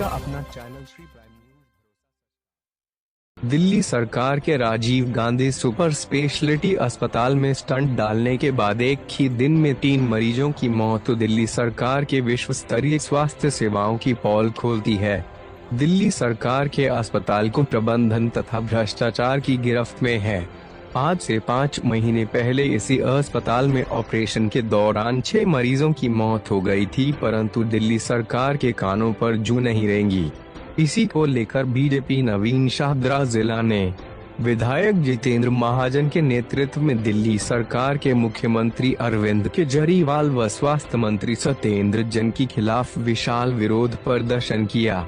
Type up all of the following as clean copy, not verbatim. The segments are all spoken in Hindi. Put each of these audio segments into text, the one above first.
का अपना channel Shri prime news. Delhi सरकार के राजीव गांधी सुपर स्पेशलिटी अस्पताल में स्टंट डालने के बाद एक ही दिन में 3 मरीजों की मौत तो दिल्ली सरकार के विश्व स्तरीय स्वास्थ्य सेवाओं की पोल खोलती है। दिल्ली सरकार के अस्पताल को प्रबंधन तथा भ्रष्टाचार की गिरफ्त में है। आज से 5 महीने पहले इसी अस्पताल में ऑपरेशन के दौरान 6 मरीजों की मौत हो गई थी, परंतु दिल्ली सरकार के कानों पर जू नहीं रेंगी। इसी को लेकर बीजेपी नवीन शाहदरा जिला ने विधायक जितेंद्र महाजन के नेतृत्व में दिल्ली सरकार के मुख्यमंत्री अरविंद केजरीवाल व स्वास्थ्य मंत्री सत्येंद्र जैन के खिलाफ विशाल विरोध प्रदर्शन किया।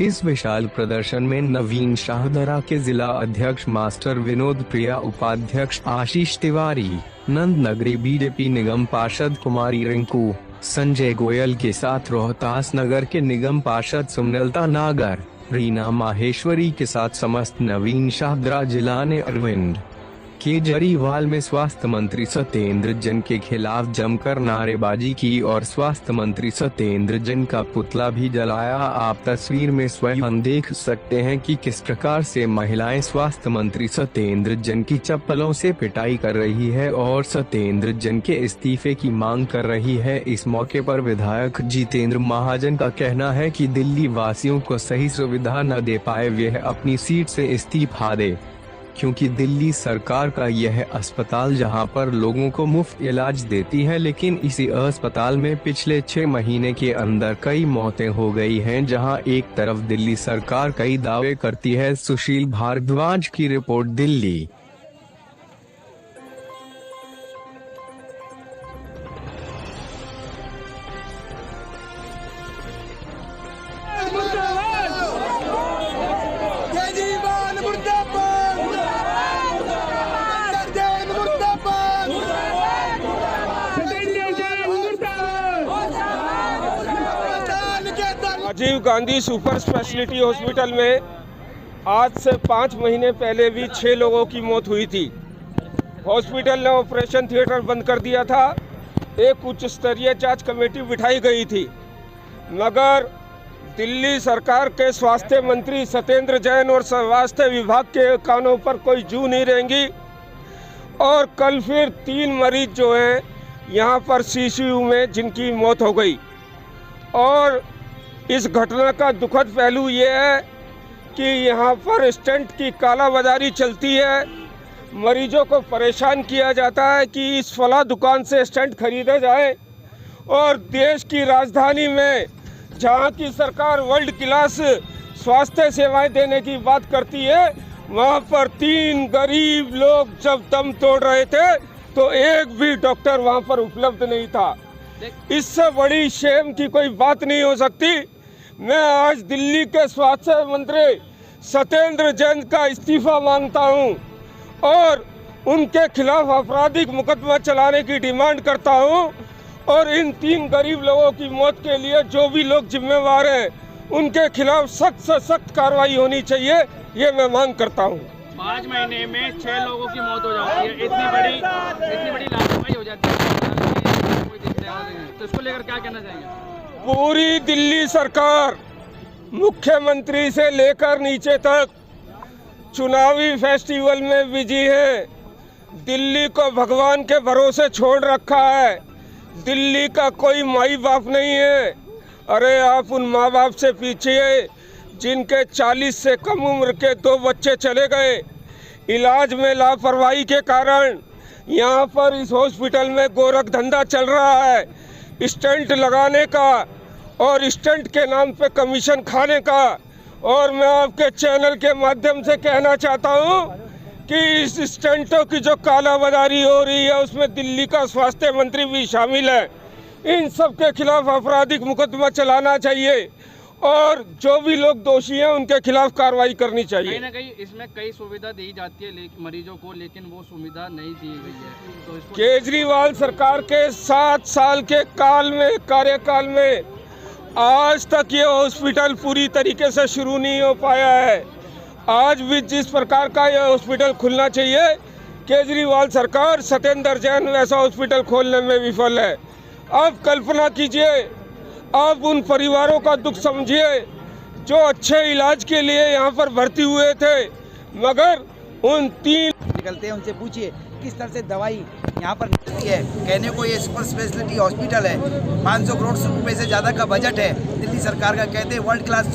इस विशाल प्रदर्शन में नवीन शाहदरा के जिला अध्यक्ष मास्टर विनोद प्रिया, उपाध्यक्ष आशीष तिवारी, नंद नगरी बीजेपी निगम पार्षद कुमारी रिंकू, संजय गोयल के साथ रोहतास नगर के निगम पार्षद सुमलता नागर, रीना माहेश्वरी के साथ समस्त नवीन शाहदरा जिला ने अरविंद केजरीवाल में स्वास्थ्य मंत्री सत्येंद्र जैन के खिलाफ जमकर नारेबाजी की और स्वास्थ्य मंत्री सत्येंद्र जैन का पुतला भी जलाया। आप तस्वीर में स्वयं देख सकते हैं कि किस प्रकार से महिलाएं स्वास्थ्य मंत्री सत्येंद्र जैन की चप्पलों से पिटाई कर रही है और सत्येंद्र जैन के इस्तीफे की मांग कर रही है। इस मौके पर विधायक जितेंद्र महाजन का कहना है कि दिल्ली वासियों को सही सुविधा न दे पाए वह अपनी सीट से इस्तीफा दे, क्योंकि दिल्ली सरकार का यह अस्पताल जहां पर लोगों को मुफ्त इलाज देती है, लेकिन इसी अस्पताल में पिछले 6 महीने के अंदर कई मौतें हो गई हैं, जहां एक तरफ दिल्ली सरकार कई दावे करती है। सुशील भारद्वाज की report, Delhi. Rajiv Gandhi super speciality hospital में आज से 5 महीने पहले भी 6 लोगों की मौत हुई थी। हॉस्पिटल ने ऑपरेशन थिएटर बंद कर दिया था। एक उच्च स्तरीय जांच कमेटी बिठाई गई थी, मगर दिल्ली सरकार के स्वास्थ्य मंत्री सत्येंद्र जैन और स्वास्थ्य विभाग के कानों पर कोई जू नहीं रहेंगी। और कल फिर 3 मरीज जो हैं यहाँ पर सीसीयू में जिनकी मौत हो गई। और इस घटना का दुखद पहलू ये है कि यहाँ पर स्टंट की कालाबाजारी चलती है। मरीजों को परेशान किया जाता है कि इस फला दुकान से स्टंट खरीदे जाए, और देश की राजधानी में जहाँ की सरकार वर्ल्ड क्लास स्वास्थ्य सेवाएं देने की बात करती है, वहाँ पर 3 गरीब लोग जब दम तोड़ रहे थे तो एक भी डॉक्टर वहाँ पर उपलब्ध नहीं था। इससे बड़ी शेम की कोई बात नहीं हो सकती। मैं आज दिल्ली के स्वास्थ्य मंत्री सत्येंद्र जैन का इस्तीफा मांगता हूं और उनके खिलाफ आपराधिक मुकदमा चलाने की डिमांड करता हूं, और इन 3 गरीब लोगों की मौत के लिए जो भी लोग जिम्मेवार हैं उनके खिलाफ सख्त से सख्त कार्रवाई होनी चाहिए, ये मैं मांग करता हूं। 5 महीने में 6 लोगों की मौत हो जाती है, इतनी बड़ी लापरवाही हो जाती है, तो इसको लेकर क्या कहना चाहेंगे? पूरी दिल्ली सरकार मुख्यमंत्री से लेकर नीचे तक चुनावी फेस्टिवल में बिजी है। दिल्ली को भगवान के भरोसे छोड़ रखा है। दिल्ली का कोई माई बाप नहीं है। अरे आप उन माँ बाप से पूछिए जिनके 40 से कम उम्र के 2 बच्चे चले गए इलाज में लापरवाही के कारण। यहाँ पर इस हॉस्पिटल में गोरख धंधा चल रहा है, स्टंट लगाने का और स्टंट के नाम पे कमीशन खाने का। और मैं आपके चैनल के माध्यम से कहना चाहता हूँ कि इस स्टंटों की जो कालाबाजारी हो रही है उसमें दिल्ली का स्वास्थ्य मंत्री भी शामिल है। इन सब के खिलाफ आपराधिक मुकदमा चलाना चाहिए और जो भी लोग दोषी हैं उनके खिलाफ कार्रवाई करनी चाहिए। कहीं ना कहीं इसमें कई सुविधा दी जाती है मरीजों को, लेकिन वो सुविधा नहीं दी गई है। तो केजरीवाल सरकार के 7 साल के कार्यकाल में आज तक ये हॉस्पिटल पूरी तरीके से शुरू नहीं हो पाया है। आज भी जिस प्रकार का यह हॉस्पिटल खुलना चाहिए, केजरीवाल सरकार सत्येंद्र जैन वैसा हॉस्पिटल खोलने में विफल है। आप कल्पना कीजिए, आप उन परिवारों का दुख समझिए जो अच्छे इलाज के लिए यहाँ पर भर्ती हुए थे, मगर उन 3 निकलते हैं, उनसे पूछिए किस तरह से दवाई यहाँ पर निकलती है। कहने को ये सुपर स्पेशलिटी हॉस्पिटल है, 500 करोड़ रुपए से ज़्यादा का बजट है दिल्ली सरकार का। कहते हैं वर्ल्ड क्लास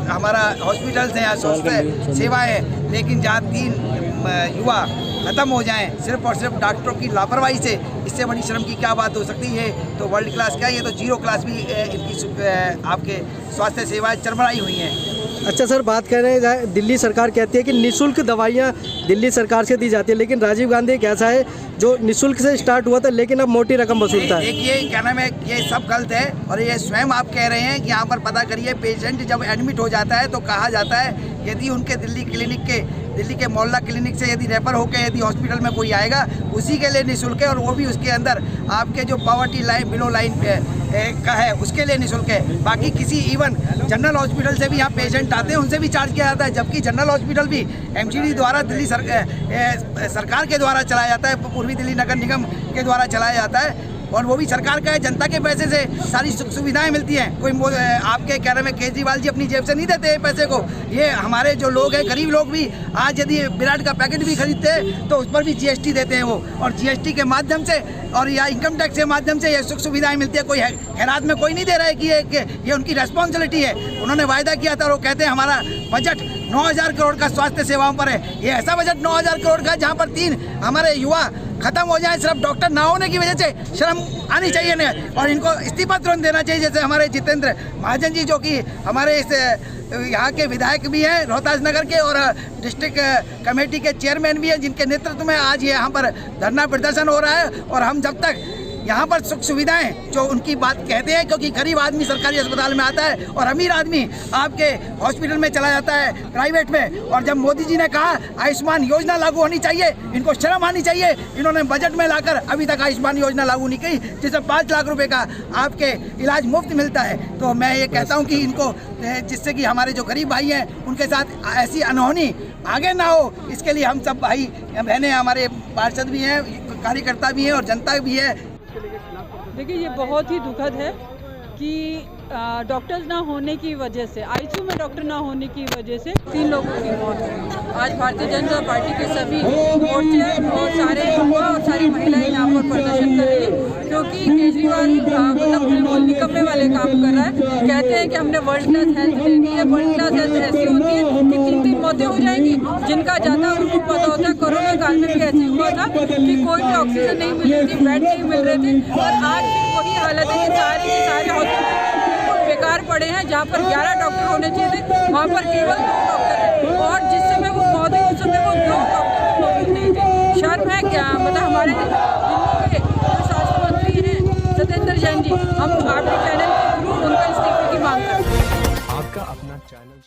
हमारा हॉस्पिटल्स हैं, यहाँ स्वास्थ्य सेवाएं हैं, लेकिन जहाँ 3 युवा खत्म हो जाएं सिर्फ और सिर्फ डॉक्टरों की लापरवाही से, इससे बड़ी शर्म की क्या बात हो सकती है। तो वर्ल्ड क्लास क्या है, ये तो 0 क्लास भी इनकी आपके स्वास्थ्य सेवाएं चरमराई हुई हैं। अच्छा सर, बात कर रहे हैं दिल्ली सरकार कहती है कि निःशुल्क दवाइयाँ दिल्ली सरकार से दी जाती है, लेकिन राजीव गांधी एक ऐसा है जो निःशुल्क से स्टार्ट हुआ था लेकिन अब मोटी रकम वसूलता है। देखिए क्या नाम है, ये सब गलत है और ये स्वयं आप कह रहे हैं कि यहाँ पर पता करिए, पेशेंट जब एडमिट हो जाता है तो कहा जाता है यदि उनके दिल्ली के मोहल्ला क्लिनिक से यदि रेफर होकर यदि हॉस्पिटल में कोई आएगा उसी के लिए निःशुल्क है, और वो भी उसके अंदर आपके जो पॉवर्टी लाइन बिलो लाइन का है उसके लिए निःशुल्क है। बाकी किसी इवन जनरल हॉस्पिटल से भी यहाँ पेशेंट आते हैं उनसे भी चार्ज किया जाता है, जबकि जनरल हॉस्पिटल भी एमसीडी द्वारा दिल्ली सरकार के द्वारा चलाया जाता है, पूर्वी दिल्ली नगर निगम के द्वारा चलाया जाता है, और वो भी सरकार का है। जनता के पैसे से सारी सुख सुविधाएं मिलती हैं। कोई आपके कह रहे हैं केजरीवाल जी अपनी जेब से नहीं देते हैं पैसे को, ये हमारे जो लोग हैं गरीब लोग भी आज यदि विराट का पैकेट भी खरीदते हैं तो उस पर भी जीएसटी देते हैं वो, और जीएसटी के माध्यम से और या इनकम टैक्स के माध्यम से ये सुख सुविधाएं मिलती है। कोई खैरात में कोई नहीं दे रहा है कि ये उनकी रेस्पॉन्सिबिलिटी है। उन्होंने वायदा किया था और वो कहते हैं हमारा बजट 9000 करोड़ का स्वास्थ्य सेवाओं पर है। ये ऐसा बजट 9000 करोड़ का जहाँ पर 3 हमारे युवा खत्म हो जाए सिर्फ डॉक्टर ना होने की वजह से। शर्म आनी चाहिए ना, और इनको इस्तीफा तुरंत देना चाहिए। जैसे हमारे जितेंद्र महाजन जी जो कि हमारे इस यहाँ के विधायक भी हैं रोहतास नगर के, और डिस्ट्रिक्ट कमेटी के चेयरमैन भी हैं, जिनके नेतृत्व में आज यहाँ पर धरना प्रदर्शन हो रहा है। और हम जब तक यहाँ पर सुख सुविधाएं जो उनकी बात कहते हैं, क्योंकि गरीब आदमी सरकारी अस्पताल में आता है और अमीर आदमी आपके हॉस्पिटल में चला जाता है प्राइवेट में। और जब मोदी जी ने कहा आयुष्मान योजना लागू होनी चाहिए, इनको शर्म आनी चाहिए। इन्होंने बजट में लाकर अभी तक आयुष्मान योजना लागू नहीं की, जिससे 5 लाख रुपए का आपके इलाज मुफ्त मिलता है। तो मैं ये कहता हूँ कि इनको, जिससे कि हमारे जो गरीब भाई हैं उनके साथ ऐसी अनहोनी आगे ना हो, इसके लिए हम सब भाई बहनें, हमारे पार्षद भी हैं, कार्यकर्ता भी हैं और जनता भी है। देखिए, ये बहुत ही दुखद है कि डॉक्टर्स ना होने की वजह से, आईसीयू में डॉक्टर ना होने की वजह से 3 लोगों की मौत हुई। आज भारतीय जनता पार्टी के सभी मोर्चे और सारे युवा और सारी महिलाएं यहाँ पर प्रदर्शन कर रही है, क्योंकि केजरीवाल मतलब बिल्कुल निकम्मे वाले काम कर रहा है। कहते हैं कि हमने वर्ल्ड क्लास हेल्थ देनी है। वर्ल्ड क्लास हेल्थ ऐसी होती है कि 3-3 मौतें हो जाएंगी। जिनका ज़्यादा उनको पता होता है। कोरोना काल में भी ऐसे हुआ था कि कोई भी ऑक्सीजन नहीं मिल रही थी, बेड नहीं मिल रहे थे, और आज भी वही हालत है कि सारे के सारे हॉस्पिटल बेकार पड़े हैं। जहाँ पर 11 डॉक्टर होने चाहिए थे वहाँ पर केवल 2 डॉक्टर हैं, और जिस समय वो मौत हुई उस समय वो 2 डॉक्टर मौजूद नहीं थे। शर्म है क्या? मतलब हमारे दिल्ली के जो स्वास्थ्य मंत्री हैं सत्येंद्र जैन जी, हम आपके चैनल के थ्रू उनका इस्तीफे की मांग करते हैं। आपका अपना चैनल